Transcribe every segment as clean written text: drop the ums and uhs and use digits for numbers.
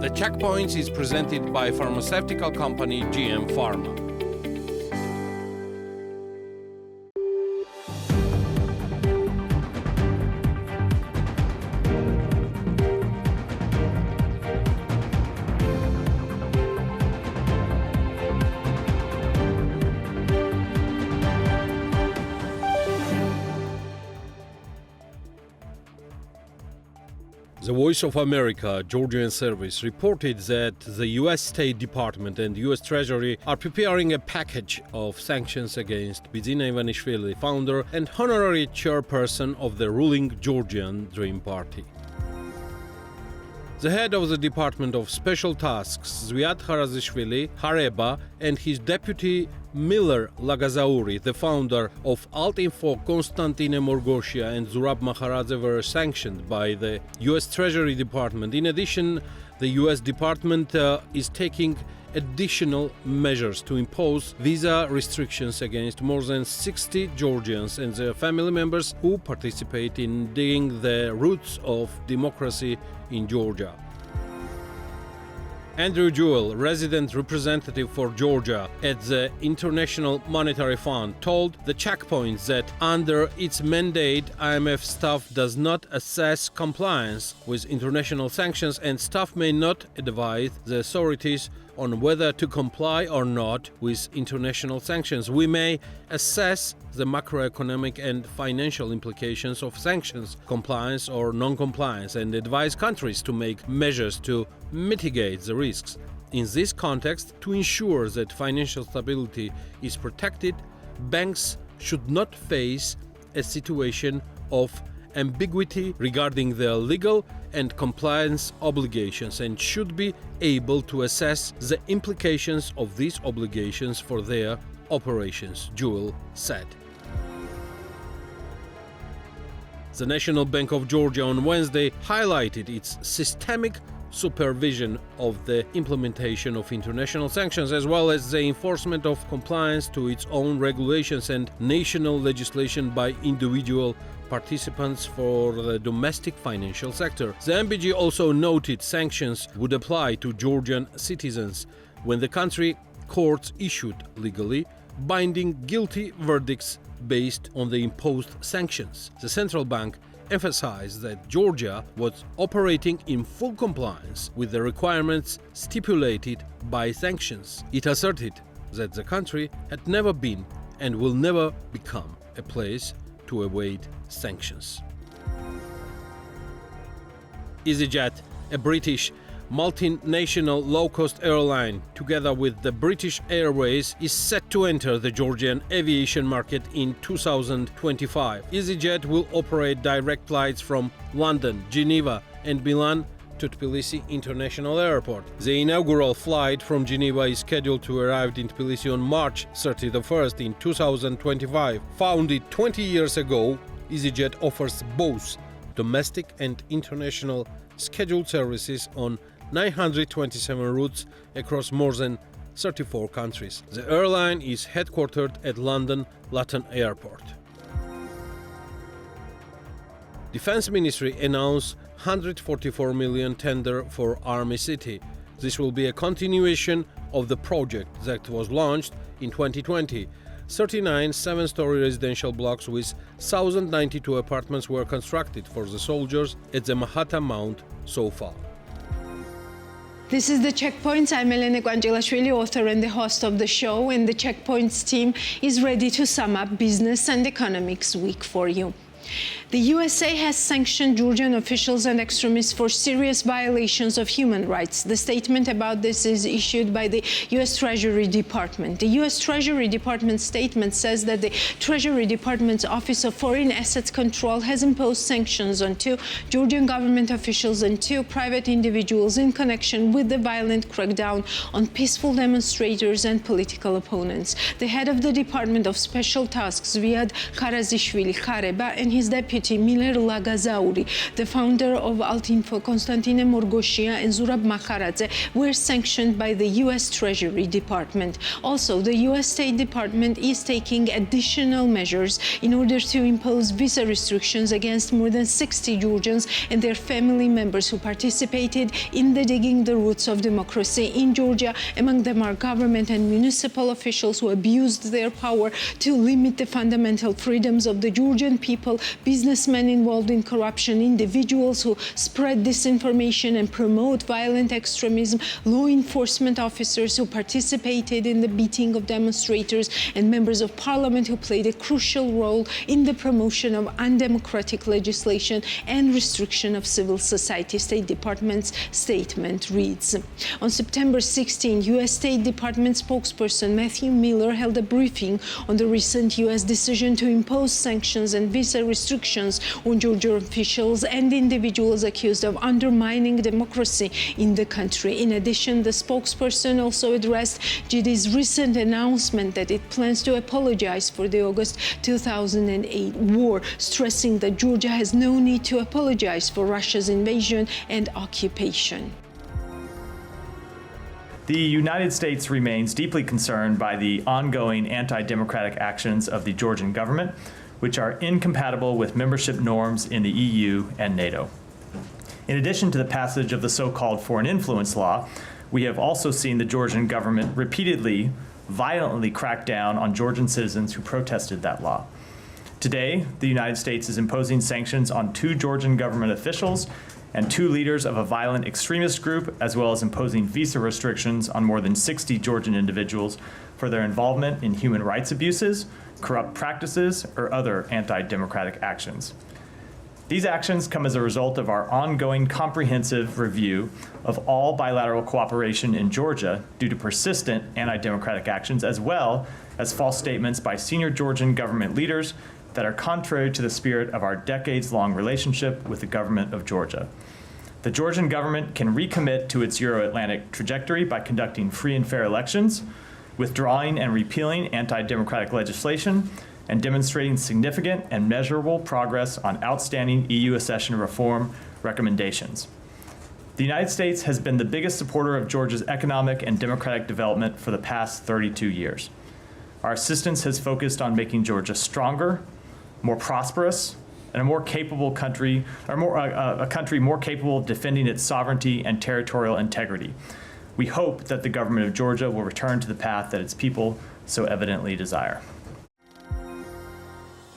The Checkpoints is presented by pharmaceutical company GM Pharma. The Voice of America Georgian service reported that the U.S. State Department and U.S. Treasury are preparing a package of sanctions against Bidzina Ivanishvili, founder and honorary chairperson of the ruling Georgian Dream Party. The head of the Department of Special Tasks, Zviad Kharazishvili Hareba, and his deputy Miller Lagazauri, the founder of Altinfo Konstantine Morgoshia and Zurab Maharadze, were sanctioned by the U.S. Treasury Department. In addition, the U.S. Department is taking additional measures to impose visa restrictions against more than 60 Georgians and their family members who participate in digging the roots of democracy in Georgia. Andrew Jewell, resident representative for Georgia at the International Monetary Fund, told the Checkpoints that under its mandate, IMF staff does not assess compliance with international sanctions and staff may not advise the authorities on whether to comply or not with international sanctions. We may assess the macroeconomic and financial implications of sanctions, compliance or non-compliance, and advise countries to make measures to mitigate the risks. In this context, to ensure that financial stability is protected, banks should not face a situation of ambiguity regarding their legal and compliance obligations and should be able to assess the implications of these obligations for their operations, Jewell said. The National Bank of Georgia on Wednesday highlighted its systemic supervision of the implementation of international sanctions as well as the enforcement of compliance to its own regulations and national legislation by individual participants for the domestic financial sector. The MBG also noted sanctions would apply to Georgian citizens when the country courts issued legally binding guilty verdicts based on the imposed sanctions. The central bank emphasized that Georgia was operating in full compliance with the requirements stipulated by sanctions. It asserted that the country had never been and will never become a place to evade sanctions. EasyJet, a British multinational low-cost airline, together with the British Airways, is set to enter the Georgian aviation market in 2025. EasyJet will operate direct flights from London, Geneva, and Milan to Tbilisi International Airport. The inaugural flight from Geneva is scheduled to arrive in Tbilisi on March 31st in 2025. Founded 20 years ago, EasyJet offers both domestic and international scheduled services on 927 routes across more than 34 countries. The airline is headquartered at London Luton Airport. Defense Ministry announced $144 million tender for Army City. This will be a continuation of the project that was launched in 2020. 39 seven-story residential blocks with 1,092 apartments were constructed for the soldiers at the Mahata Mount so far. This is The Checkpoints. I'm Elena Guangelashvili, author and the host of the show, and the Checkpoints team is ready to sum up Business and Economics Week for you. The USA has sanctioned Georgian officials and extremists for serious violations of human rights. The statement about this is issued by the U.S. Treasury Department. The U.S. Treasury Department statement says that the Treasury Department's Office of Foreign Assets Control has imposed sanctions on 2 Georgian government officials and 2 private individuals in connection with the violent crackdown on peaceful demonstrators and political opponents. The head of the Department of Special Tasks, Zviad Kharazishvili Hareba, and his deputy Deputy Miller Lagazauri, the founder of Altinfo, Konstantine Morgoshia and Zurab Makharadze, were sanctioned by the U.S. Treasury Department. Also, the U.S. State Department is taking additional measures in order to impose visa restrictions against more than 60 Georgians and their family members who participated in the Digging the Roots of Democracy in Georgia. Among them are government and municipal officials who abused their power to limit the fundamental freedoms of the Georgian people, businessmen involved in corruption, individuals who spread disinformation and promote violent extremism, law enforcement officers who participated in the beating of demonstrators, and members of parliament who played a crucial role in the promotion of undemocratic legislation and restriction of civil society. State Department's statement reads. On September 16, U.S. State Department spokesperson Matthew Miller held a briefing on the recent U.S. decision to impose sanctions and visa restrictions on Georgian officials and individuals accused of undermining democracy in the country. In addition, the spokesperson also addressed GD's recent announcement that it plans to apologize for the August 2008 war, stressing that Georgia has no need to apologize for Russia's invasion and occupation. The United States remains deeply concerned by the ongoing anti-democratic actions of the Georgian government, which are incompatible with membership norms in the EU and NATO. In addition to the passage of the so-called foreign influence law, we have also seen the Georgian government repeatedly, violently crack down on Georgian citizens who protested that law. Today, the United States is imposing sanctions on 2 Georgian government officials and 2 leaders of a violent extremist group, as well as imposing visa restrictions on more than 60 Georgian individuals for their involvement in human rights abuses, corrupt practices, or other anti-democratic actions. These actions come as a result of our ongoing comprehensive review of all bilateral cooperation in Georgia due to persistent anti-democratic actions, as well as false statements by senior Georgian government leaders that are contrary to the spirit of our decades-long relationship with the government of Georgia. The Georgian government can recommit to its Euro-Atlantic trajectory by conducting free and fair elections, withdrawing and repealing anti-democratic legislation, and demonstrating significant and measurable progress on outstanding EU accession reform recommendations. The United States has been the biggest supporter of Georgia's economic and democratic development for the past 32 years. Our assistance has focused on making Georgia stronger, more prosperous, and a more capable country, or a country more capable of defending its sovereignty and territorial integrity. We hope that the government of Georgia will return to the path that its people so evidently desire.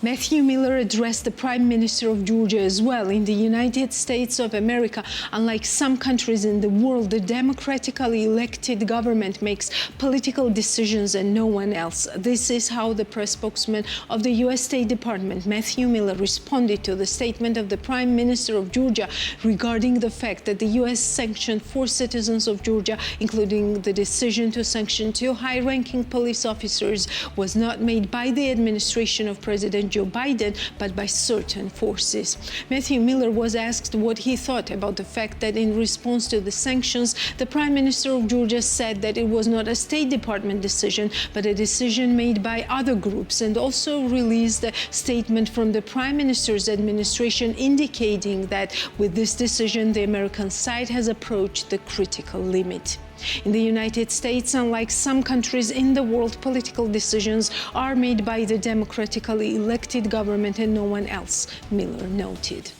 Matthew Miller addressed the Prime Minister of Georgia as well. In the United States of America, unlike some countries in the world, the democratically elected government makes political decisions and no one else. This is how the press spokesman of the U.S. State Department, Matthew Miller, responded to the statement of the Prime Minister of Georgia regarding the fact that the U.S. sanctioned 4 citizens of Georgia, including the decision to sanction 2 high-ranking police officers, was not made by the administration of President Joe Biden, but by certain forces. Matthew Miller was asked what he thought about the fact that in response to the sanctions, the Prime Minister of Georgia said that it was not a State Department decision, but a decision made by other groups, and also released a statement from the Prime Minister's administration indicating that with this decision, the American side has approached the critical limit. In the United States, unlike some countries in the world, political decisions are made by the democratically elected government and no one else, Miller noted.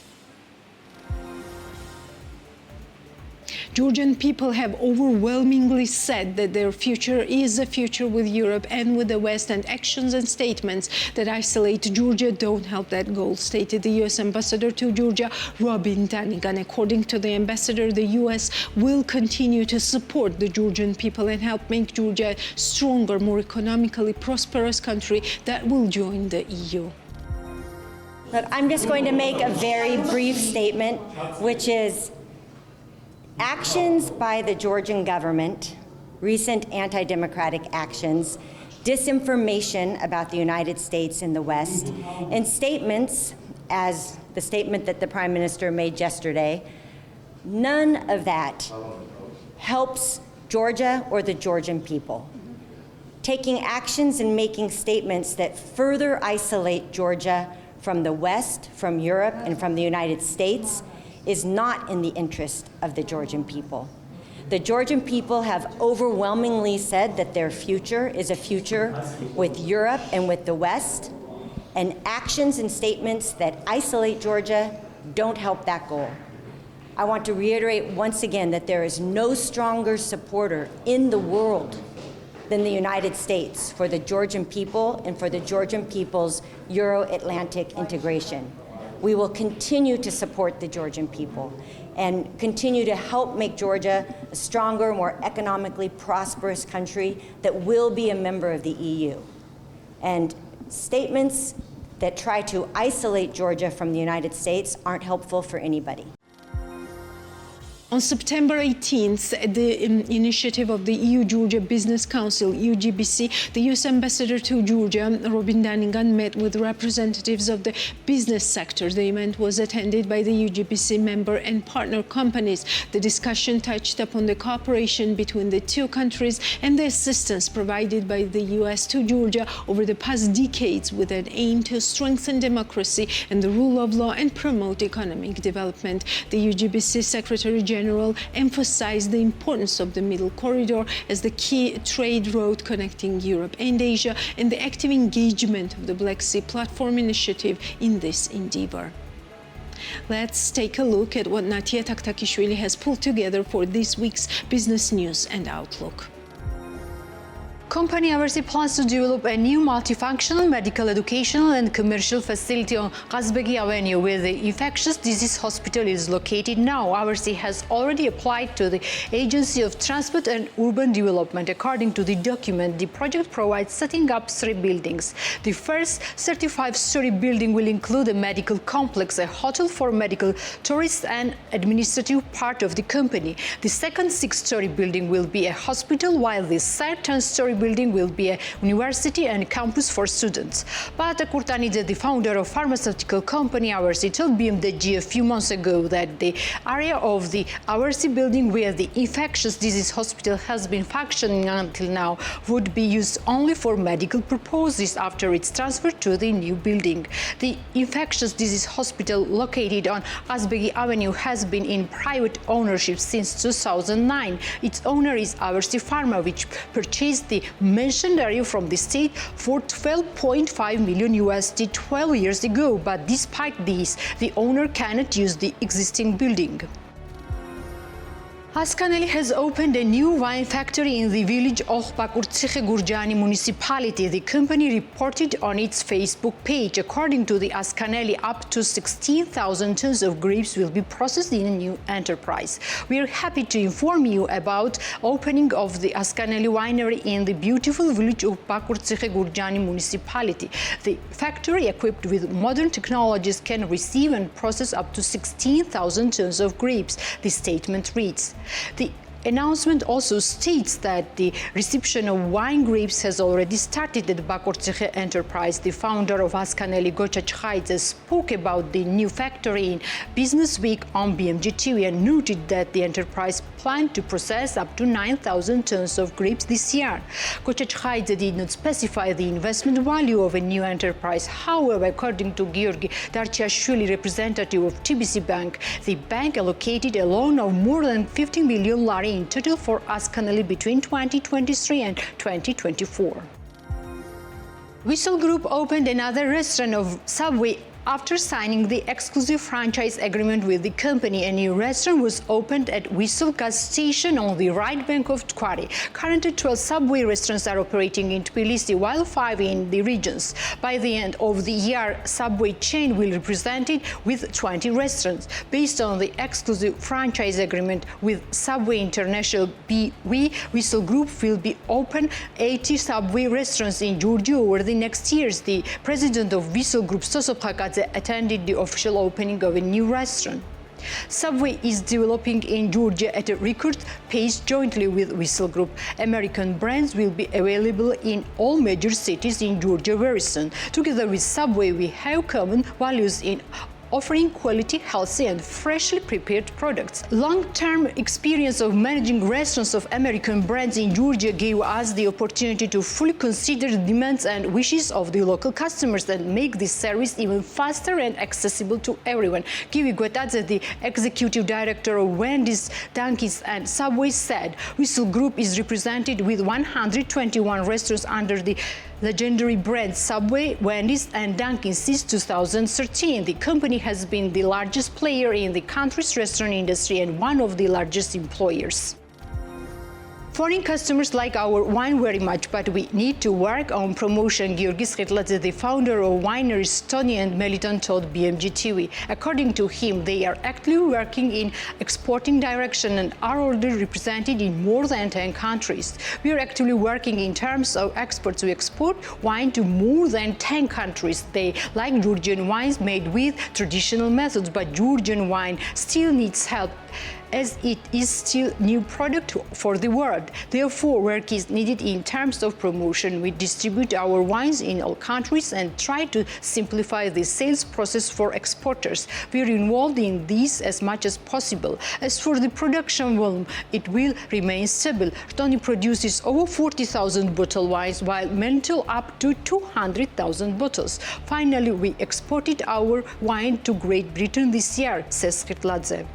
Georgian people have overwhelmingly said that their future is a future with Europe and with the West, and actions and statements that isolate Georgia don't help that goal, stated the U.S. Ambassador to Georgia, Robin Danigan. According to the ambassador, the U.S. will continue to support the Georgian people and help make Georgia a stronger, more economically prosperous country that will join the EU. Look, I'm just going to make a very brief statement, which is actions by the Georgian government, recent anti-democratic actions, disinformation about the United States and the West, and statements, as the statement that the Prime Minister made yesterday, none of that helps Georgia or the Georgian people. Taking actions and making statements that further isolate Georgia from the West, from Europe, and from the United States is not in the interest of the Georgian people. The Georgian people have overwhelmingly said that their future is a future with Europe and with the West, and actions and statements that isolate Georgia don't help that goal. I want to reiterate once again that there is no stronger supporter in the world than the United States for the Georgian people and for the Georgian people's Euro-Atlantic integration. We will continue to support the Georgian people and continue to help make Georgia a stronger, more economically prosperous country that will be a member of the EU. And statements that try to isolate Georgia from the United States aren't helpful for anybody. On September 18th, at the initiative of the EU-Georgia Business Council, EUGBC, the U.S. Ambassador to Georgia, Robin Dunnigan, met with representatives of the business sector. The event was attended by the EUGBC member and partner companies. The discussion touched upon the cooperation between the two countries and the assistance provided by the U.S. to Georgia over the past decades with an aim to strengthen democracy and the rule of law and promote economic development. The EUGBC Secretary General emphasized the importance of the Middle Corridor as the key trade route connecting Europe and Asia and the active engagement of the Black Sea Platform Initiative in this endeavor. Let's take a look at what Natia Taktakishvili has pulled together for this week's business news and outlook. Company Aversi plans to develop a new multifunctional medical, educational and commercial facility on Qazbegi Avenue, where the infectious disease hospital is located now. Aversi has already applied to the Agency of Transport and Urban Development. According to the document, the project provides setting up 3 buildings. The first 35-story building will include a medical complex, a hotel for medical tourists and administrative part of the company. The second 6-story building will be a hospital, while the third 10-story building will be a university and campus for students. But Kurtanidze, the founder of pharmaceutical company Aversi, told BMDG a few months ago that the area of the Aversi building where the infectious disease hospital has been functioning until now would be used only for medical purposes after its transfer to the new building. The infectious disease hospital located on Qazbegi Avenue has been in private ownership since 2009. Its owner is Aversi Pharma, which purchased the mentioned area from the state for $12.5 million USD 12 years ago, but despite this, the owner cannot use the existing building. Askaneli has opened a new wine factory in the village of Bakurtsikhe Gurjani municipality. The company reported on its Facebook page. According to the Askaneli, up to 16,000 tons of grapes will be processed in a new enterprise. We are happy to inform you about opening of the Askaneli winery in the beautiful village of Bakurtsikhe Gurjani municipality. The factory, equipped with modern technologies, can receive and process up to 16,000 tons of grapes, the statement reads. The announcement also states that the reception of wine grapes has already started at the Bakurtsikhe enterprise. The founder of Askaneli, Gocha Chkhaidze, spoke about the new factory in Business Week on BMG TV and noted that the enterprise planned to process up to 9,000 tons of grapes this year. Gocha Chkhaidze did not specify the investment value of a new enterprise. However, according to Georgi Darchiashvili, representative of TBC Bank, the bank allocated a loan of more than 50 million lari in total for Askaneli between 2023 and 2024. Whistle Group opened another restaurant of Subway after signing the exclusive franchise agreement with the company. A new restaurant was opened at Whistle gas station on the right bank of Tkwari. Currently, 12 Subway restaurants are operating in Tbilisi, while 5 in the regions. By the end of the year, Subway chain will be represented with 20 restaurants. Based on the exclusive franchise agreement with Subway International BV, Whistle Group will be open 80 Subway restaurants in Georgia over the next years. The president of Whistle Group, Stoso Plakadze, attended the official opening of a new restaurant. Subway is developing in Georgia at a record pace jointly with Whistle Group. American brands will be available in all major cities in Georgia very soon. Together with Subway, we have common values in offering quality, healthy, and freshly prepared products. Long-term experience of managing restaurants of American brands in Georgia gave us the opportunity to fully consider the demands and wishes of the local customers and make this service even faster and accessible to everyone. Kiwi Guetadze, the executive director of Wendy's, Dunkin's, and Subway, said Whistle Group is represented with 121 restaurants under the legendary brands Subway, Wendy's, and Dunkin' since 2013. The company has been the largest player in the country's restaurant industry and one of the largest employers. Foreign customers like our wine very much, but we need to work on promotion, Giorgis Hetladze, the founder of wineries Tony and Meliton, told BMG TV. According to him, they are actively working in exporting direction and are already represented in more than 10 countries. We are actively working in terms of exports. We export wine to more than 10 countries. They like Georgian wines made with traditional methods, but Georgian wine still needs help, as it is still a new product for the world. Therefore, work is needed in terms of promotion. We distribute our wines in all countries and try to simplify the sales process for exporters. We are involved in this as much as possible. As for the production volume, it will remain stable. Tony produces over 40,000 bottled wines, while Mental up to 200,000 bottles. Finally, we exported our wine to Great Britain this year, says Hetladze.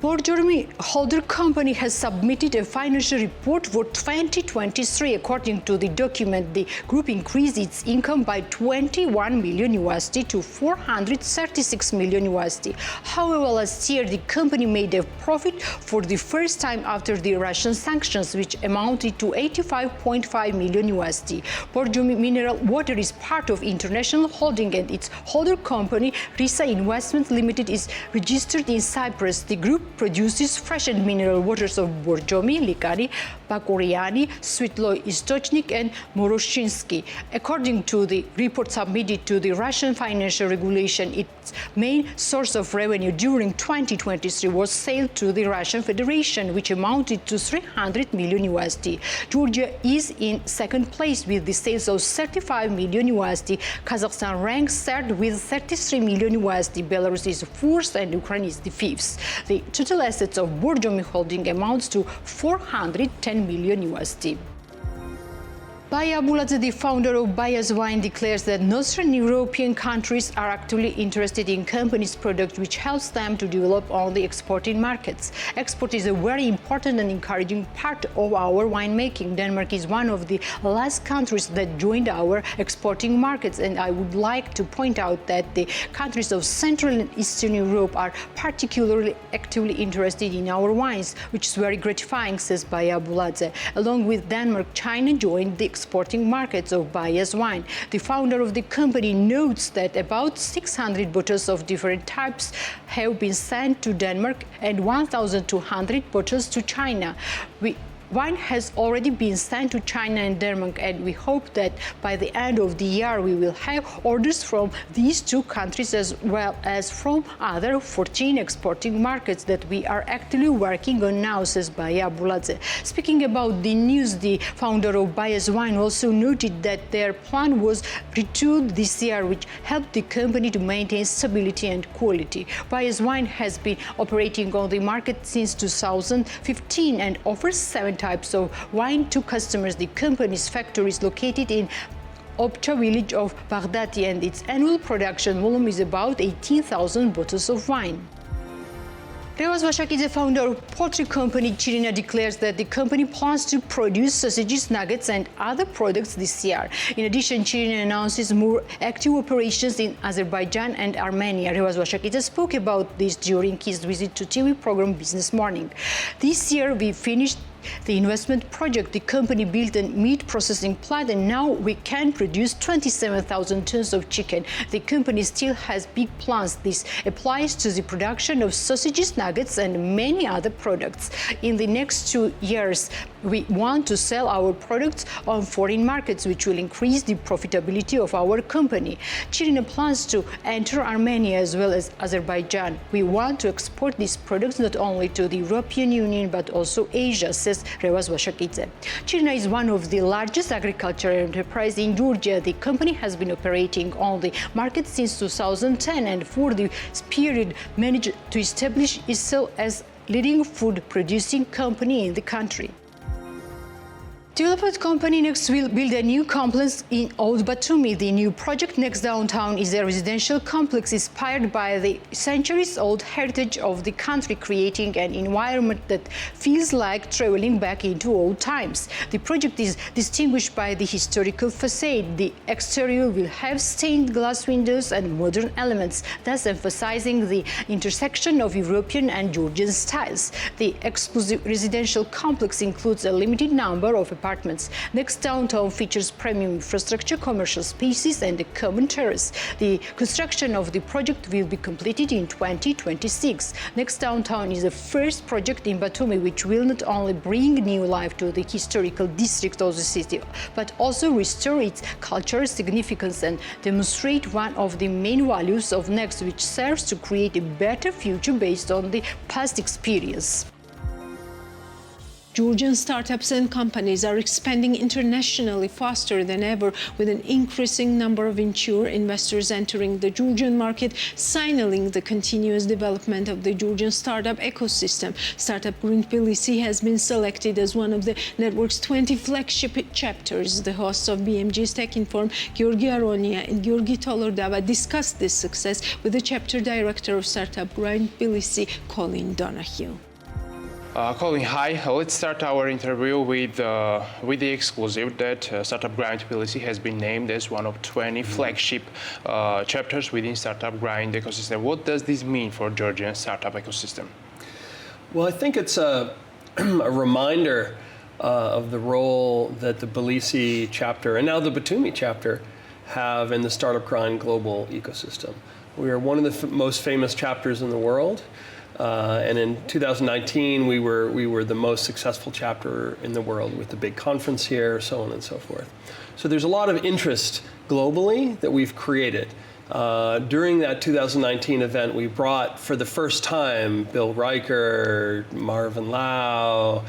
Borjomi Holder Company has submitted a financial report for 2023. According to the document, the group increased its income by $21 million to $436 million. However, last year the company made a profit for the first time after the Russian sanctions, which amounted to $85.5 million. Borjomi Mineral Water is part of International Holding, and its holder company, Risa Investment Limited, is registered in Cyprus. The group produces fresh and mineral waters of Borjomi, Likani, Bakuriani, Svetloy Istochnik, and Moroshinsky. According to the report submitted to the Russian Financial Regulation, its main source of revenue during 2023 was sale to the Russian Federation, which amounted to $300 million. Georgia is in second place with the sales of $35 million. Kazakhstan ranks third with $33 million. Belarus is fourth and Ukraine is the fifth. The total assets of Borjomi Holding amounts to $410 million. Baya Buladze, the founder of Bayaz Wine, declares that Northern European countries are actively interested in company's product, which helps them to develop on the exporting markets. Export is a very important and encouraging part of our winemaking. Denmark is one of the last countries that joined our exporting markets, and I would like to point out that the countries of Central and Eastern Europe are particularly actively interested in our wines, which is very gratifying, says Baya Buladze. Along with Denmark, China joined the exporting markets of Bayaz Wine. The founder of the company notes that about 600 bottles of different types have been sent to Denmark and 1,200 bottles to China. Wine has already been sent to China and Denmark, and we hope that by the end of the year we will have orders from these two countries as well as from other 14 exporting markets that we are actively working on now, says Baya Buladze. Speaking about the news, the founder of Bayaz Wine also noted that their plant was retooled this year, which helped the company to maintain stability and quality. Bayaz Wine has been operating on the market since 2015 and offers 7 types of wine to customers. The company's factory is located in Opcha village of Baghdati, and its annual production volume is about 18,000 bottles of wine. Revaz Vashakidze, founder of poultry company Chirina, declares that the company plans to produce sausages, nuggets, and other products this year. In addition, Chirina announces more active operations in Azerbaijan and Armenia. Revaz Vashakidze spoke about this during his visit to TV program Business Morning. This year, we finished the investment project. The company built a meat processing plant, and now we can produce 27,000 tons of chicken. The company still has big plans. This applies to the production of sausages, nuggets, and many other products. In the next 2 years, we want to sell our products on foreign markets, which will increase the profitability of our company. Chirina plans to enter Armenia as well as Azerbaijan. We want to export these products not only to the European Union but also Asia, says Alexios Revas-Vashakidze. Chirna is one of the largest agricultural enterprises in Georgia. The company has been operating on the market since 2010 and for this period managed to establish itself as leading food producing company in the country. Development company Next will build a new complex in Old Batumi. The new project Next Downtown is a residential complex inspired by the centuries-old heritage of the country, creating an environment that feels like traveling back into old times. The project is distinguished by the historical facade. The exterior will have stained glass windows and modern elements, thus emphasizing the intersection of European and Georgian styles. The exclusive residential complex includes a limited number of apartments. Next Downtown features premium infrastructure, commercial spaces, and a common terrace. The construction of the project will be completed in 2026. Next Downtown is the first project in Batumi which will not only bring new life to the historical district of the city, but also restore its cultural significance and demonstrate one of the main values of Next, which serves to create a better future based on the past experience. Georgian startups and companies are expanding internationally faster than ever, with an increasing number of venture investors entering the Georgian market, signaling the continuous development of the Georgian startup ecosystem. Startup Grind Tbilisi has been selected as one of the network's 20 flagship chapters. The hosts of BMG's Tech Inform, Georgi Aronia and Georgi Tolordava, discussed this success with the chapter director of Startup Grind Tbilisi, Colin Donahue. Colin, hi. Let's start our interview with the exclusive that Startup Grind Tbilisi has been named as one of 20 flagship chapters within Startup Grind ecosystem. What does this mean for Georgian startup ecosystem? Well, I think it's a reminder of the role that the Tbilisi chapter and now the Batumi chapter have in the Startup Grind global ecosystem. We are one of the most famous chapters in the world. And in 2019, we were the most successful chapter in the world with the big conference here, so on and so forth. So there's a lot of interest globally that we've created. During that 2019 event, we brought for the first time Bill Riker, Marvin Lau,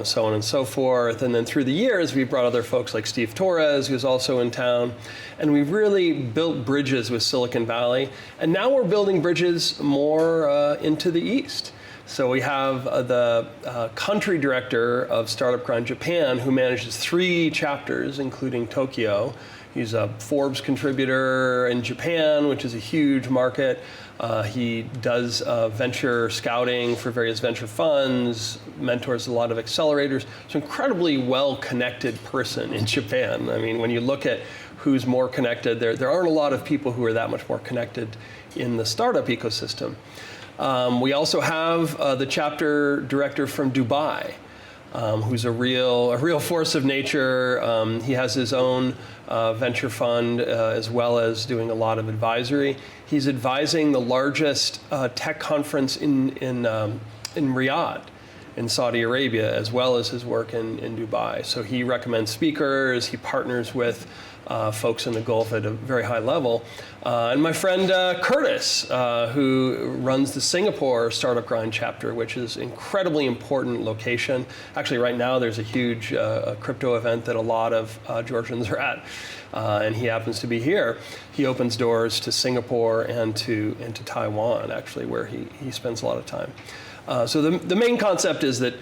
so on and so forth. And then through the years, we brought other folks like Steve Torres, who's also in town. And we've really built bridges with Silicon Valley. And now we're building bridges more into the East. So we have the country director of Startup Grind Japan, who manages 3 chapters, including Tokyo. He's a Forbes contributor in Japan, which is a huge market. He does venture scouting for various venture funds, mentors a lot of accelerators. He's an incredibly well-connected person in Japan. I mean, when you look at who's more connected, there aren't a lot of people who are that much more connected in the startup ecosystem. We also have the chapter director from Dubai, who's a real force of nature. He has his own venture fund as well as doing a lot of advisory. He's advising the largest tech conference in Riyadh, in Saudi Arabia, as well as his work in Dubai. So he recommends speakers. He partners with folks in the Gulf at a very high level. And my friend Curtis, who runs the Singapore Startup Grind chapter, which is an incredibly important location. Actually, right now there's a huge crypto event that a lot of Georgians are at, and he happens to be here. He opens doors to Singapore and to Taiwan, actually, where he spends a lot of time. So the main concept is that,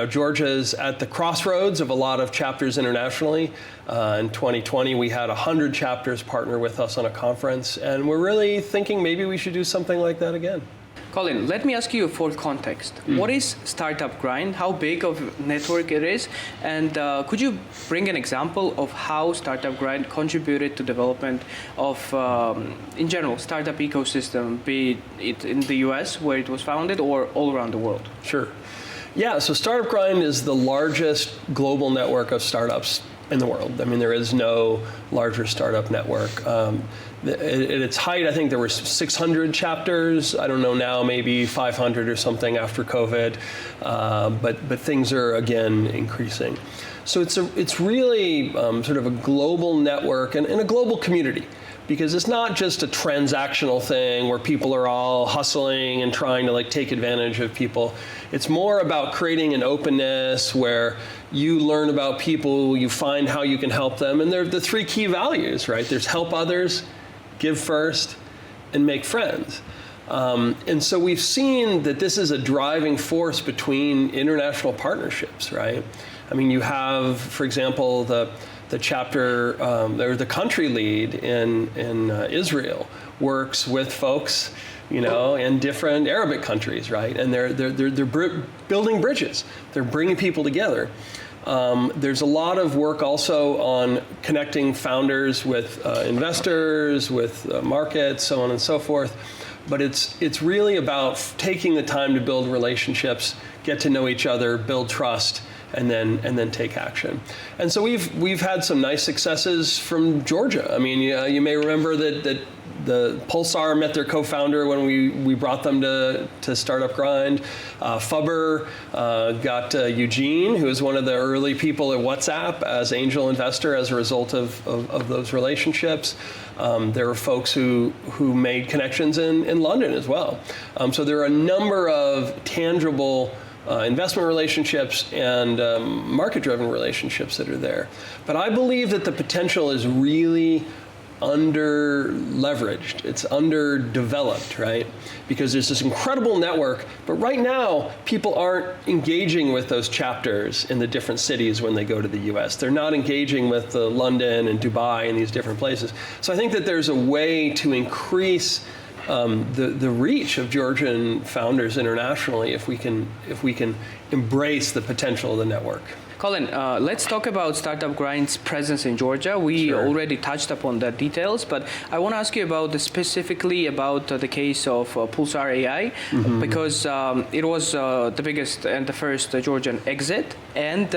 Georgia is at the crossroads of a lot of chapters internationally. In 2020, we had 100 chapters partner with us on a conference, and we're really thinking maybe we should do something like that again. Colin, let me ask you for context. What is Startup Grind? How big of a network it is? And could you bring an example of how Startup Grind contributed to development of, in general, startup ecosystem, be it in the US where it was founded or all around the world? Sure. Yeah, so Startup Grind is the largest global network of startups in the world. I mean, there is no larger startup network. At its height, I think there were 600 chapters. I don't know now, maybe 500 or something after COVID. But things are again increasing. So it's really sort of a global network and a global community. because it's not just a transactional thing where people are all hustling and trying to like take advantage of people. It's more about creating an openness where you learn about people, you find how you can help them, and they're the three key values, right? There's help others, give first, and make friends. And so we've seen that this is a driving force between international partnerships, right? I mean, you have, for example, the chapter, or the country lead in Israel works with folks, you know, in different Arabic countries, right? And they're building bridges. They're bringing people together. There's a lot of work also on connecting founders with investors, with markets, so on and so forth. But it's really about taking the time to build relationships, get to know each other, build trust, and then take action. And so we've had some nice successes from Georgia. I mean, you may remember that the Pulsar met their co-founder when we brought them to Startup Grind. Fubber got Eugene, who was one of the early people at WhatsApp, as angel investor as a result of those relationships. There were folks who made connections in London as well. So there are a number of tangible investment relationships and market-driven relationships that are there. But I believe that the potential is really under-leveraged. It's underdeveloped, right? Because there's this incredible network, but right now, people aren't engaging with those chapters in the different cities when they go to the US. They're not engaging with London and Dubai and these different places. So I think that there's a way to increase the reach of Georgian founders internationally if we can embrace the potential of the network. Colin, let's talk about Startup Grind's presence in Georgia. We already touched upon the details, but I want to ask you specifically about the case of Pulsar AI, because it was the biggest and the first Georgian exit, and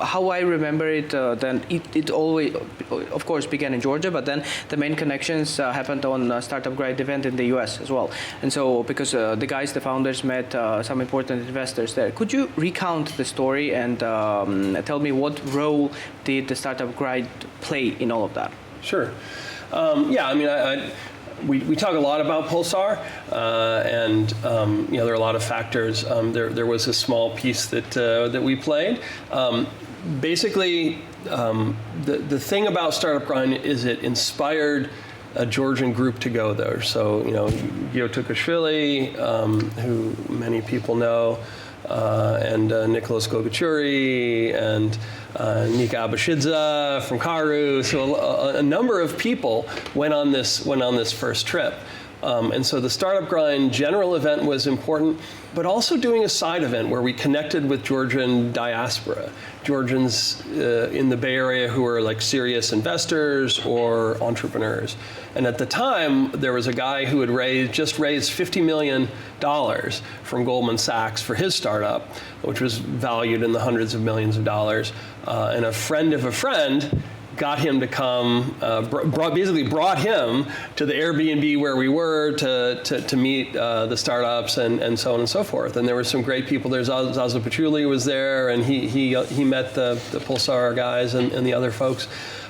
how I remember it, then it always, of course, began in Georgia, but then the main connections happened on a Startup Grind event in the US as well. And so, because the founders met some important investors there. Could you recount the story and tell me what role did the Startup Grind play in all of that? Sure. Yeah, I mean, we talk a lot about Pulsar, and you know, there are a lot of factors. There was a small piece that we played. Basically, the thing about Startup Grind is it inspired a Georgian group to go there. So, you know, Gio Tukashvili, who many people know, and Nicholas Gogachuri, and Nika Abashidze from Karu. So a number of people went on this first trip. And so the Startup Grind general event was important, but also doing a side event where we connected with Georgian diaspora, Georgians in the Bay Area who are like serious investors or entrepreneurs. And at the time, there was a guy who had just raised $50 million from Goldman Sachs for his startup, which was valued in the hundreds of millions of dollars. And a friend of a friend got him to come, basically brought him to the Airbnb where we were to meet the startups and so on and so forth. And there were some great people there. Zaza Paciuli was there, and he met the Pulsar guys and the other folks.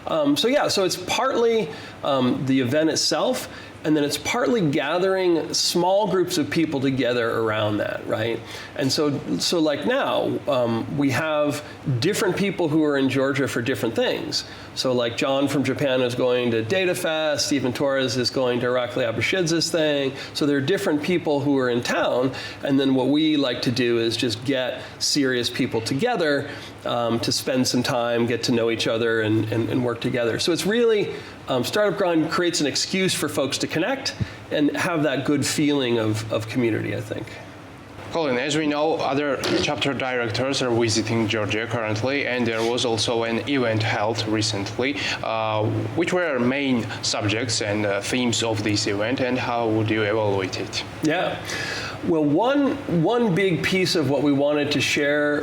So it's partly the event itself, and then it's partly gathering small groups of people together around that, right? And so like now, we have different people who are in Georgia for different things. So like John from Japan is going to DataFest, Stephen Torres is going to Irakli Abashidze's thing. So there are different people who are in town, and then what we like to do is just get serious people together to spend some time, get to know each other, and work together. So it's really, Startup Grind creates an excuse for folks to connect and have that good feeling of community, I think. Colin, as we know, other chapter directors are visiting Georgia currently, and there was also an event held recently. Which were main subjects and themes of this event, and how would you evaluate it? Yeah. Well, one big piece of what we wanted to share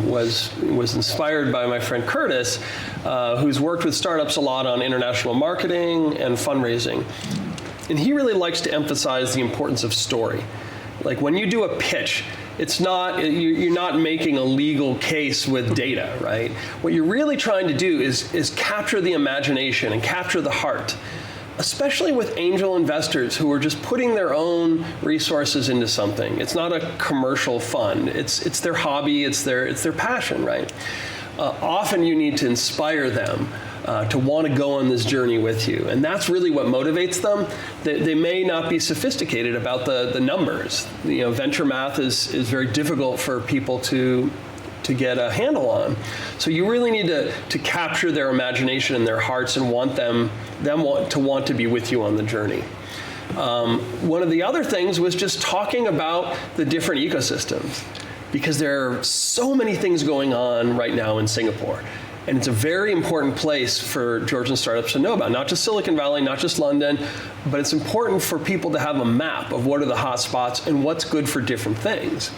was inspired by my friend Curtis, who's worked with startups a lot on international marketing and fundraising. And he really likes to emphasize the importance of story. Like when you do a pitch, you're not making a legal case with data, right? What you're really trying to do is capture the imagination and capture the heart especially with angel investors who are just putting their own resources into something. It's not a commercial fund. It's their hobby. It's their passion, right? Often you need to inspire them to want to go on this journey with you. And that's really what motivates them. They may not be sophisticated about the numbers. Venture math is very difficult for people to get a handle on. So you really need to capture their imagination and their hearts and want them to want to be with you on the journey. One of the other things was just talking about the different ecosystems, because there are so many things going on right now in Singapore. And it's a very important place for Georgian startups to know about, not just Silicon Valley, not just London, but it's important for people to have a map of what are the hot spots and what's good for different things.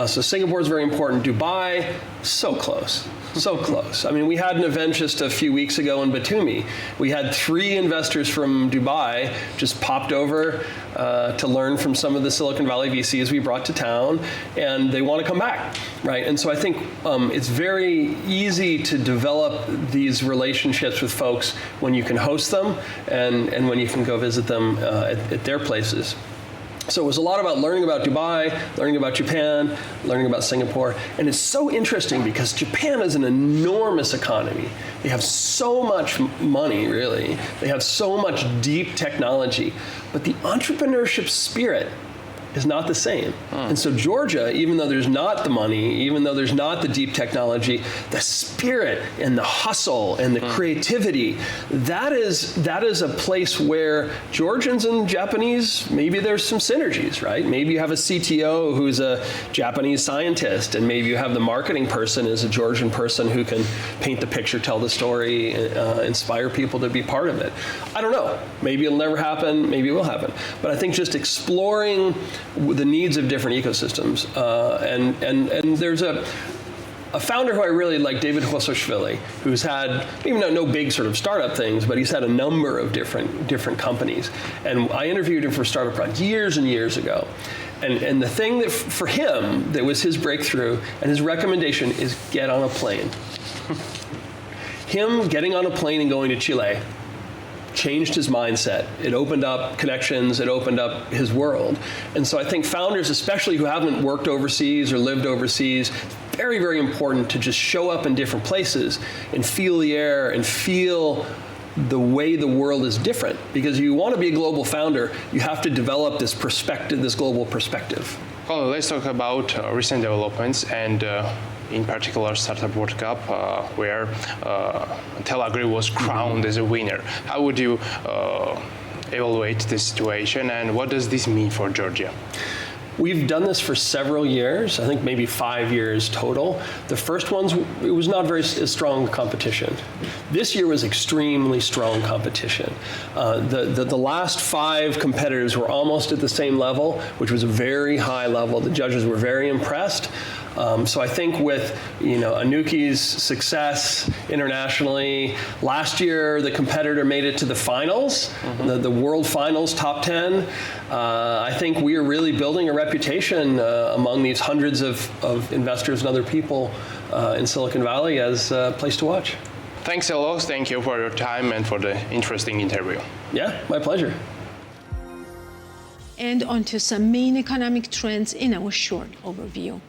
So Singapore is very important. Dubai, so close. So close. I mean, we had an event just a few weeks ago in Batumi. We had 3 investors from Dubai just popped over to learn from some of the Silicon Valley VCs we brought to town, and they want to come back, right? And so I think it's very easy to develop these relationships with folks when you can host them and when you can go visit them at their places. So it was a lot about learning about Dubai, learning about Japan, learning about Singapore. And it's so interesting because Japan is an enormous economy. They have so much money, really. They have so much deep technology. But the entrepreneurship spirit is not the same. And so Georgia, even though there's not the money, even though there's not the deep technology, the spirit and the hustle and the creativity, that is a place where Georgians and Japanese, maybe there's some synergies, right? Maybe you have a CTO who's a Japanese scientist, and maybe you have the marketing person as a Georgian person who can paint the picture, tell the story, inspire people to be part of it. I don't know. Maybe it'll never happen. Maybe it will happen. But I think just exploring the needs of different ecosystems. And there's a founder who I really like, David Khosroshvili, who's had maybe no big sort of startup things, but he's had a number of different companies. And I interviewed him for Startup Grind years and years ago. And the thing that for him that was his breakthrough and his recommendation is get on a plane. Him getting on a plane and going to Chile changed his mindset. It opened up connections, it opened up his world. And so I think founders, especially who haven't worked overseas or lived overseas, very, very important to just show up in different places and feel the air and feel the way the world is different. Because you want to be a global founder, you have to develop this perspective, this global perspective. Well, let's talk about recent developments and in particular Startup World Cup, where Tel Agri was crowned as a winner. How would you evaluate this situation, and what does this mean for Georgia? We've done this for several years, I think maybe 5 years total. The first ones, it was not very strong competition. This year was extremely strong competition. The last 5 competitors were almost at the same level, which was a very high level. The judges were very impressed. So I think with Anuki's success internationally, last year the competitor made it to the finals, the world finals, top 10. I think we are really building a reputation among these hundreds of investors and other people in Silicon Valley as a place to watch. Thanks a lot. Thank you for your time and for the interesting interview. Yeah, my pleasure. And on to some main economic trends in our short overview.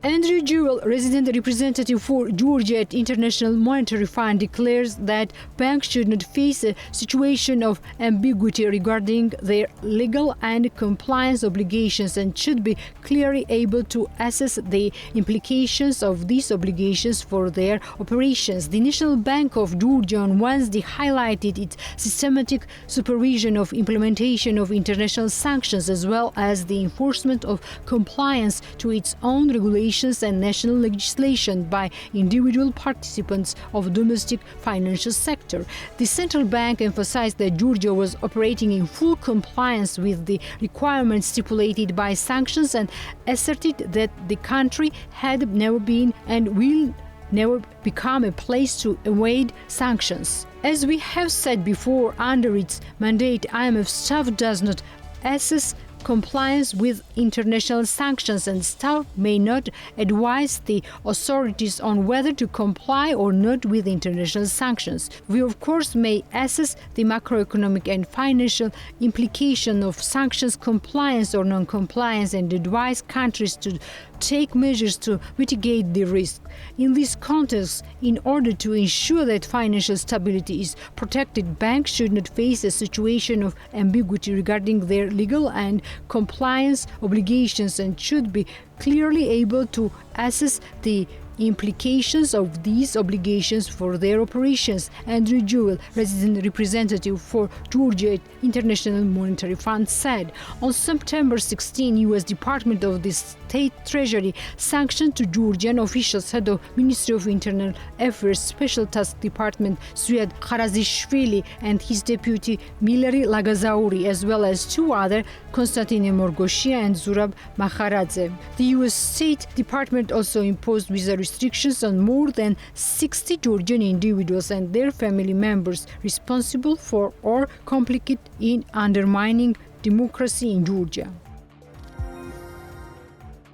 Andrew Jewell, resident representative for Georgia at International Monetary Fund, declares that banks should not face a situation of ambiguity regarding their legal and compliance obligations and should be clearly able to assess the implications of these obligations for their operations. The National Bank of Georgia on Wednesday highlighted its systematic supervision of implementation of international sanctions as well as the enforcement of compliance to its own regulations and national legislation by individual participants of domestic financial sector. The central bank emphasized that Georgia was operating in full compliance with the requirements stipulated by sanctions and asserted that the country had never been and will never become a place to evade sanctions. As we have said before, under its mandate, IMF staff does not assess compliance with international sanctions, and staff may not advise the authorities on whether to comply or not with international sanctions. We, of course, may assess the macroeconomic and financial implication of sanctions compliance or non-compliance and advise countries to take measures to mitigate the risk. In this context, in order to ensure that financial stability is protected, banks should not face a situation of ambiguity regarding their legal and compliance obligations and should be clearly able to assess the implications of these obligations for their operations. Andrew Jewell, resident representative for Georgia at International Monetary Fund, said on September 16, U.S. Department of the State Treasury sanctioned to Georgian officials head of Ministry of Internal Affairs Special Task Department Sued Kharazishvili and his deputy Milari Lagazauri, as well as two other, Konstantin Morgoshia and Zurab Makharadze. The U.S. State Department also imposed visa restrictions on more than 60 Georgian individuals and their family members responsible for or complicit in undermining democracy in Georgia.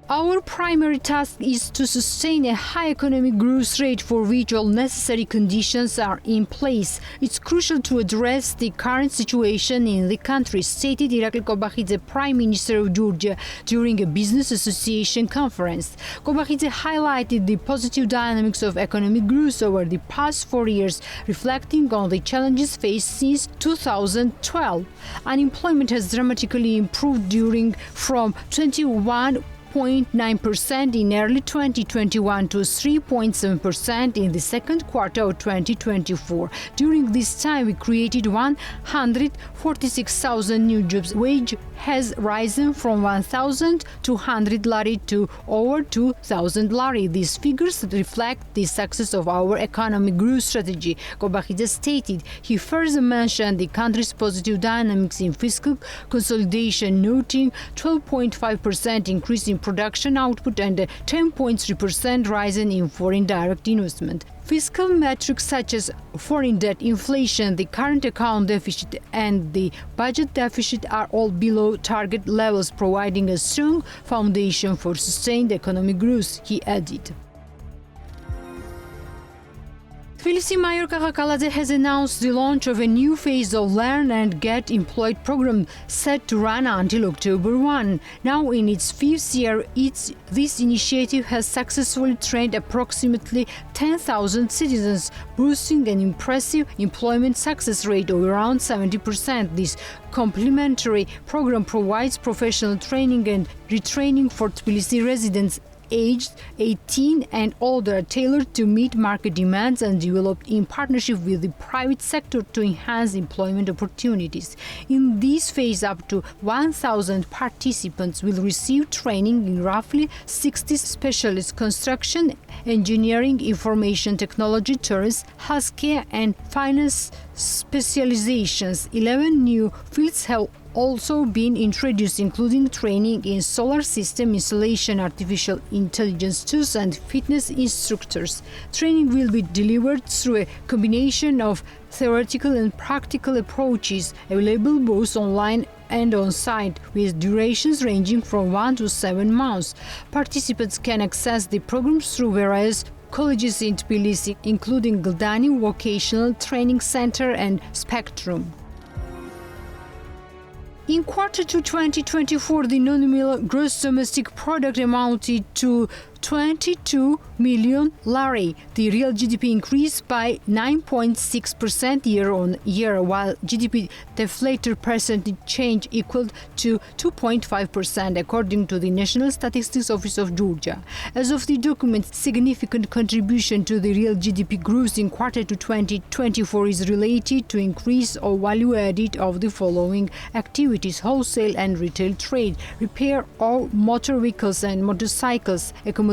Our primary task is to sustain a high economic growth rate for which all necessary conditions are in place. It's crucial to address the current situation in the country, stated Irakli Kobakhidze, Prime Minister of Georgia, during a business association conference. Kobakhidze highlighted the positive dynamics of economic growth over the past 4 years, reflecting on the challenges faced since 2012. Unemployment has dramatically improved from 21.9% in early 2021 to 3.7% in the second quarter of 2024. During this time, we created 146,000 new jobs. Wage has risen from 1,200 lari to over 2,000 lari. These figures reflect the success of our economic growth strategy, Kobakhidze stated. He further mentioned the country's positive dynamics in fiscal consolidation, noting 12.5% increase in production output and a 10.3% rise in foreign direct investment. Fiscal metrics such as foreign debt, inflation, the current account deficit, and the budget deficit are all below target levels, providing a strong foundation for sustained economic growth, he added. Tbilisi Mayor Kakakaladze has announced the launch of a new phase of Learn and Get Employed program set to run until October 1. Now in its fifth year, this initiative has successfully trained approximately 10,000 citizens, boosting an impressive employment success rate of around 70%. This complementary program provides professional training and retraining for Tbilisi residents aged 18 and older, tailored to meet market demands and developed in partnership with the private sector to enhance employment opportunities. In this phase, up to 1,000 participants will receive training in roughly 60 specialists: construction, engineering, information technology, tourism, healthcare, and finance specializations. 11 new fields have also been introduced, including training in solar system installation, artificial intelligence tools, and fitness instructors. Training will be delivered through a combination of theoretical and practical approaches, available both online and on-site, with durations ranging from 1 to 7 months. Participants can access the programs through various colleges in Tbilisi, including Gildani Vocational Training Center and Spectrum. In quarter 2 2024, the nominal gross domestic product amounted to 22 million lari. The real GDP increased by 9.6% year-on-year, while GDP deflator percentage change equaled to 2.5%, according to the National Statistics Office of Georgia. As of the document, significant contribution to the real GDP growth in quarter 2 2024 is related to increase of value added of the following activities: wholesale and retail trade, repair of motor vehicles and motorcycles, accommodation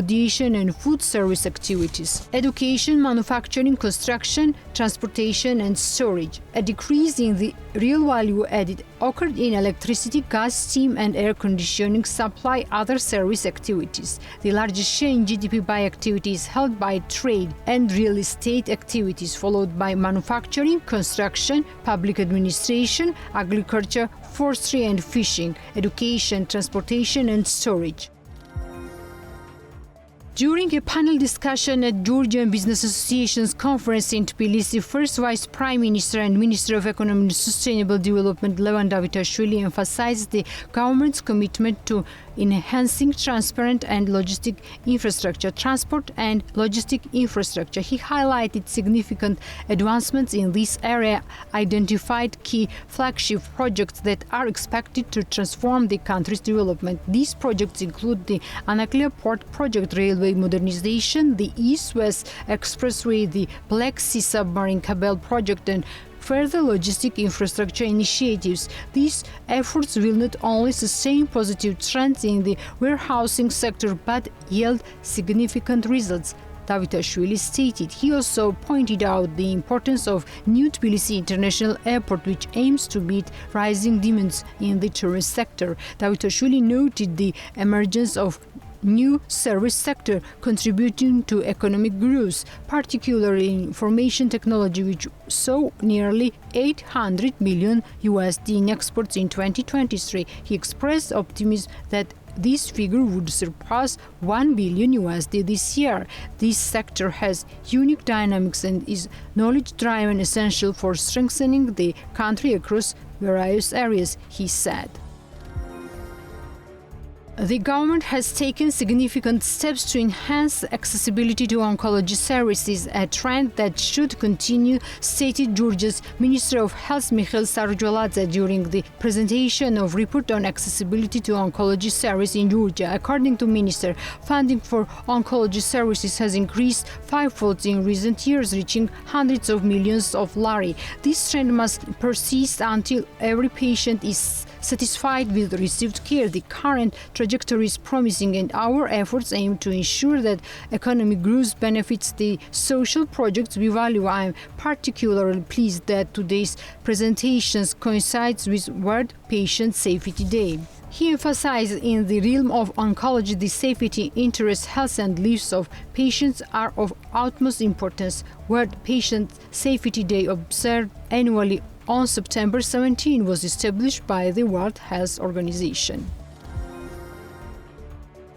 and food service activities, education, manufacturing, construction, transportation, and storage. A decrease in the real value added occurred in electricity, gas, steam, and air conditioning supply, other service activities. The largest share in GDP by activity is held by trade and real estate activities, followed by manufacturing, construction, public administration, agriculture, forestry and fishing, education, transportation and storage. During a panel discussion at Georgian Business Association's conference in Tbilisi, First Vice Prime Minister and Minister of Economic and Sustainable Development Levan Davitashvili emphasized the government's commitment to enhancing transparent and logistic infrastructure, transport and logistic infrastructure. He highlighted significant advancements in this area, identified key flagship projects that are expected to transform the country's development. These projects include the Anaklia Port Project, railway modernization, the East-West Expressway, the Black Sea Submarine Cable Project, and further logistic infrastructure initiatives. These efforts will not only sustain positive trends in the warehousing sector but yield significant results, Davitashvili stated. He also pointed out the importance of New Tbilisi International Airport, which aims to meet rising demands in the tourist sector. Davitashvili noted the emergence of new service sector contributing to economic growth, particularly in information technology, which saw nearly $800 million in exports in 2023. He expressed optimism that this figure would surpass $1 billion this year. This sector has unique dynamics and is knowledge-driven, essential for strengthening the country across various areas, he said. The government has taken significant steps to enhance accessibility to oncology services, a trend that should continue, stated Georgia's Minister of Health Mikhail Sarjoladze during the presentation of report on accessibility to oncology service in Georgia. According to Minister, funding for oncology services has increased fivefold in recent years, reaching hundreds of millions of lari. This trend must persist until every patient is satisfied with received care. The current trajectory is promising, and our efforts aim to ensure that economic growth benefits the social projects we value. I am particularly pleased that today's presentation coincides with World Patient Safety Day. He emphasized in the realm of oncology, the safety, interest, health and lives of patients are of utmost importance. World Patient Safety Day, observed annually on September 17, was established by the World Health Organization.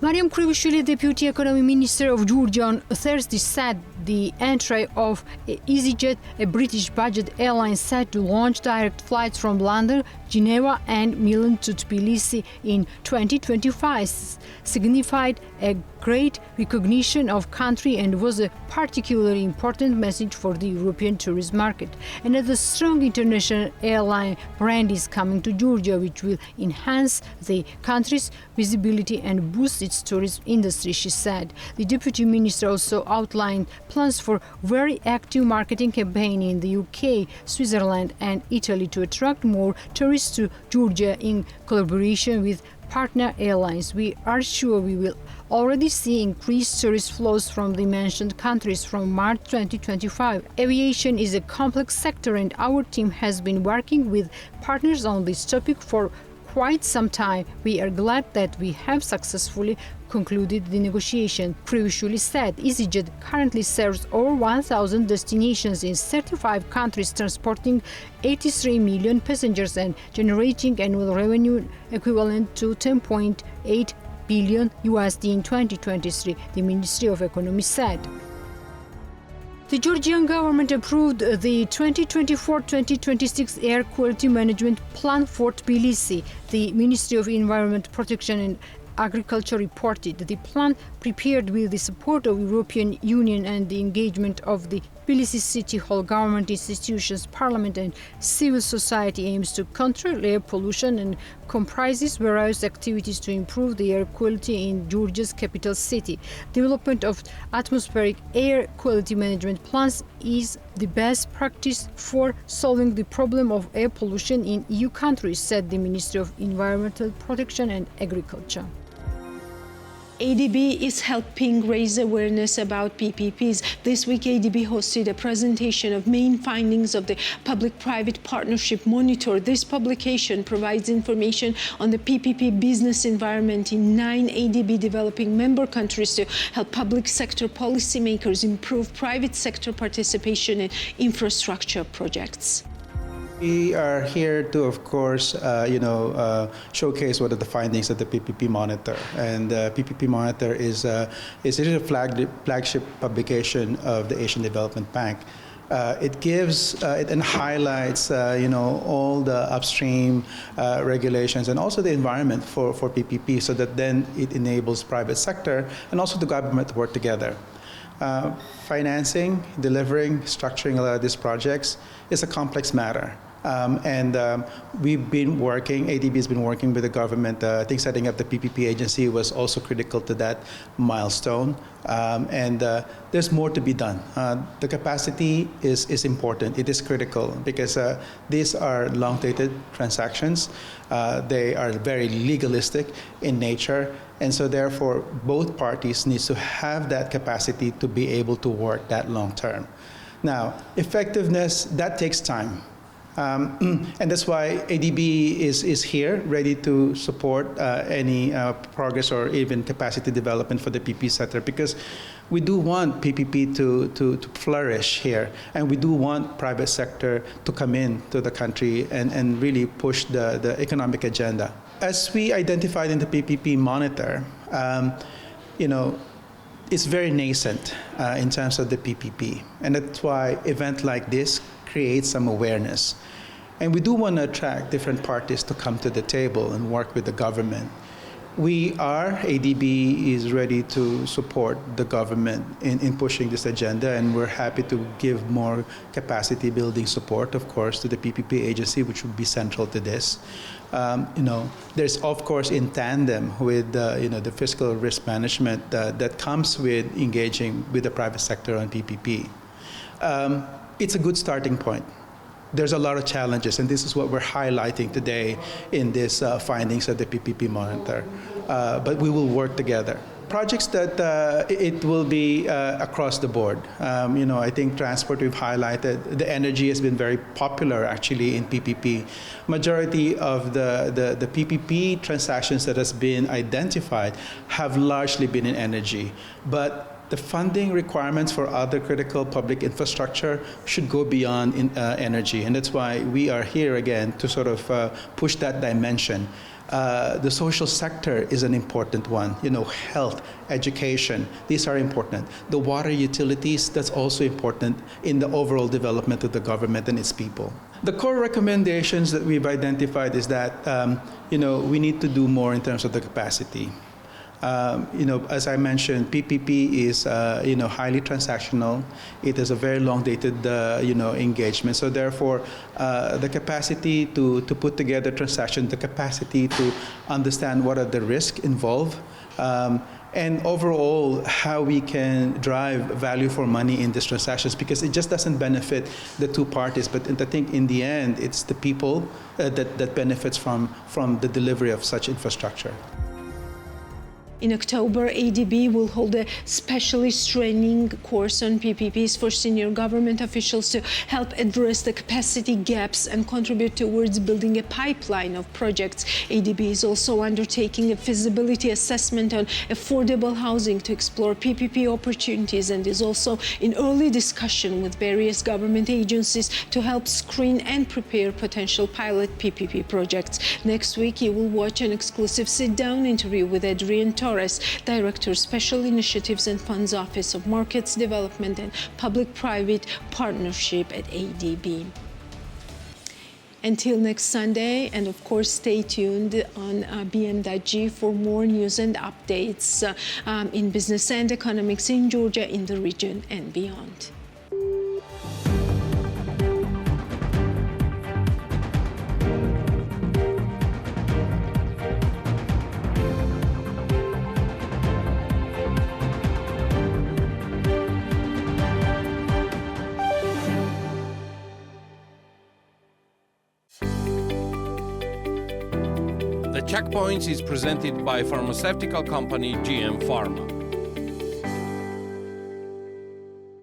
Mariam Krivishvili, Deputy Economy Minister of Georgia, on Thursday said the entry of EasyJet, a British budget airline set to launch direct flights from London, Geneva and Milan to Tbilisi in 2025, signified a great recognition of country and was a particularly important message for the European tourist market. Another strong international airline brand is coming to Georgia, which will enhance the country's visibility and boost its tourism industry, she said. The Deputy Minister also outlined plans for very active marketing campaign in the UK, Switzerland and Italy to attract more tourists to Georgia in collaboration with partner airlines. We are sure we will already see increased tourist flows from the mentioned countries from March 2025. Aviation is a complex sector and our team has been working with partners on this topic for quite some time. We are glad that we have successfully concluded the negotiation, Krivishvili said. EasyJet currently serves over 1,000 destinations in 35 countries, transporting 83 million passengers and generating annual revenue equivalent to $10.8 billion in 2023, the Ministry of Economy said. The Georgian government approved the 2024-2026 Air Quality Management Plan for Tbilisi. The Ministry of Environment Protection and Agriculture reported the plan, prepared with the support of European Union and the engagement of the Tbilisi City Hall, government institutions, parliament and civil society, aims to control air pollution and comprises various activities to improve the air quality in Georgia's capital city. Development of atmospheric air quality management plans is the best practice for solving the problem of air pollution in EU countries, said the Ministry of Environmental Protection and Agriculture. ADB is helping raise awareness about PPPs. This week, ADB hosted a presentation of main findings of the Public-Private Partnership Monitor. This publication provides information on the PPP business environment in 9 ADB developing member countries to help public sector policymakers improve private sector participation in infrastructure projects. We are here to, of course, showcase what are the findings of the PPP Monitor. And PPP Monitor is a flagship publication of the Asian Development Bank. It gives and highlights, all the upstream regulations and also the environment for PPP, so that then it enables private sector and also the government to work together. Financing, delivering, structuring a lot of these projects is a complex matter. We've been working, ADB has been working with the government. I think setting up the PPP agency was also critical to that milestone. There's more to be done. The capacity is important. It is critical because these are long-dated transactions. They are very legalistic in nature. And so therefore, both parties need to have that capacity to be able to work that long term. Now, effectiveness, that takes time. And that's why ADB is here, ready to support any progress or even capacity development for the PPP sector, because we do want PPP to flourish here, and we do want private sector to come in to the country and really push the economic agenda. As we identified in the PPP Monitor, it's very nascent in terms of the PPP, and that's why event like this creates some awareness. And we do want to attract different parties to come to the table and work with the government. ADB is ready to support the government in pushing this agenda, and we're happy to give more capacity building support, of course, to the PPP agency, which would be central to this. There's, of course, in tandem with the fiscal risk management that comes with engaging with the private sector on PPP. It's a good starting point. There's a lot of challenges, and this is what we're highlighting today in this findings of the PPP Monitor. But we will work together. Projects that it will be across the board. I think transport we've highlighted. The energy has been very popular actually in PPP. Majority of the PPP transactions that has been identified have largely been in energy, but the funding requirements for other critical public infrastructure should go beyond energy, and that's why we are here again to sort of push that dimension. The social sector is an important one. Health, education, these are important. The water utilities, that's also important in the overall development of the government and its people. The core recommendations that we've identified is that we need to do more in terms of the capacity. As I mentioned, PPP is highly transactional. It is a very long-dated engagement. So therefore, the capacity to put together transactions, the capacity to understand what are the risks involved, and overall how we can drive value for money in these transactions, because it just doesn't benefit the two parties, but I think in the end it's the people that benefits from the delivery of such infrastructure. In October, ADB will hold a specialist training course on PPPs for senior government officials to help address the capacity gaps and contribute towards building a pipeline of projects. ADB is also undertaking a feasibility assessment on affordable housing to explore PPP opportunities, and is also in early discussion with various government agencies to help screen and prepare potential pilot PPP projects. Next week, you will watch an exclusive sit-down interview with Adrian Torres, Director, Special Initiatives and Funds Office of Markets Development and Public-Private Partnership at ADB. Until next Sunday, and of course stay tuned on BM.G for more news and updates in business and economics in Georgia, in the region and beyond. The Checkpoints is presented by pharmaceutical company GM Pharma.